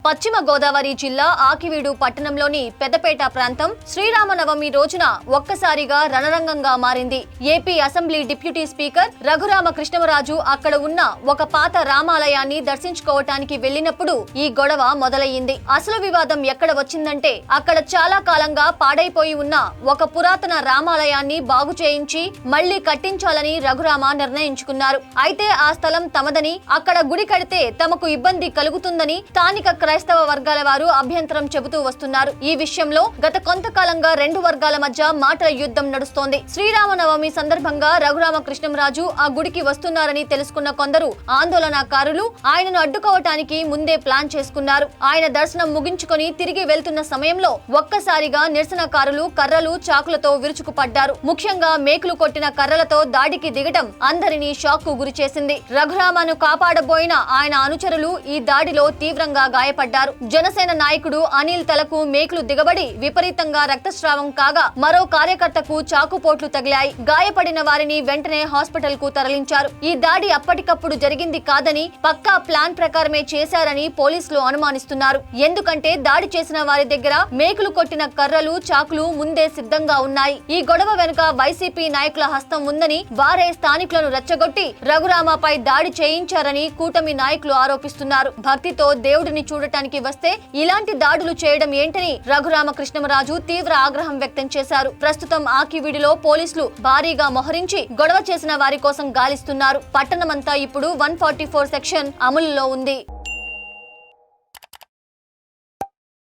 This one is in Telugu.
పశ్చిమ గోదావరి జిల్లా ఆకివీడు పట్టణంలోని పెద్దపేట ప్రాంతం శ్రీరామనవమి రోజున ఒక్కసారిగా రణరంగంగా మారింది. AP assembly deputy speaker Raghu Rama Krishna Raju అక్కడ ఉన్న ఒక పాత రామాలయాన్ని దర్శించుకోవటానికి వెళ్లినప్పుడు ఈ గొడవ మొదలయ్యింది. అసలు వివాదం ఎక్కడ వచ్చిందంటే అక్కడ చాలా కాలంగా పాడైపోయి ఉన్న ఒక పురాతన రామాలయాన్ని బాగు చేయించి మళ్లీ కట్టించాలని రఘురామ నిర్ణయించుకున్నారు. అయితే ఆ స్థలం తమదని, అక్కడ గుడి కడితే తమకు ఇబ్బంది కలుగుతుందని స్థానిక క్రైస్తవ వర్గాల వారు అభ్యంతరం చెబుతూ వస్తున్నారు. ఈ విషయంలో గత కొంతకాలంగా రెండు వర్గాల మధ్య మాటల యుద్ధం నడుస్తోంది. శ్రీరామనవమి సందర్భంగా రఘురామకృష్ణరాజు ఆ గుడికి వస్తున్నారని తెలుసుకున్న కొందరు ఆందోళనకారులు ఆయనను అడ్డుకోవటానికి ముందే ప్లాన్ చేసుకున్నారు. ఆయన దర్శనం ముగించుకొని తిరిగి వెళ్తున్న సమయంలో ఒక్కసారిగా నిరసనకారులు కర్రలు చాకులతో విరుచుకుపడ్డారు. ముఖ్యంగా మేకులు కొట్టిన కర్రలతో దాడికి దిగటం అందరినీ షాక్ కు గురి చేసింది. రఘురామను కాపాడబోయిన ఆయన అనుచరులు ఈ దాడిలో తీవ్రంగా గాయపడ్డారు. జనసేన నాయకుడు అనిల్ తలకు మేకులు దిగబడి విపరీతంగా రక్తస్రావం కాగా మరో కార్యకర్తకు చాకుపోట్లు తగిలాయి. గాయపడిన వారిని వెంటనే హాస్పిటల్ కు తరలించారు. ఈ దాడి అప్పటికప్పుడు జరిగింది కాదని పక్కా ప్లాన్ ప్రకారమే చేశారని పోలీసులు అనుమానిస్తున్నారు. ఎందుకంటే దాడి చేసిన వారి దగ్గర మేకులు కొట్టిన కర్రలు చాకులు ముందే సిద్ధంగా ఉన్నాయి. ఈ గొడవ వెనుక వైసీపీ నాయకుల హస్తం ఉందని వారే స్థానికులను రెచ్చగొట్టి రఘురామపై దాడి చేయించారని కూటమి నాయకులు ఆరోపిస్తున్నారు. భక్తితో దేవుడిని చూడటానికి వస్తే ఇలాంటి దాడులు చేయడం ఏంటని రఘురామకృష్ణరాజు తీవ్ర ఆగ్రహం వ్యక్తం చేశారు. ప్రస్తుతం ఆకివీడిలో పోలీసులు భారీగా మోహరించి గొడవ చేసిన వారి కోసం గాలిస్తున్నారు. పట్టణమంతా ఇప్పుడు 144 సెక్షన్ అమలులో ఉంది.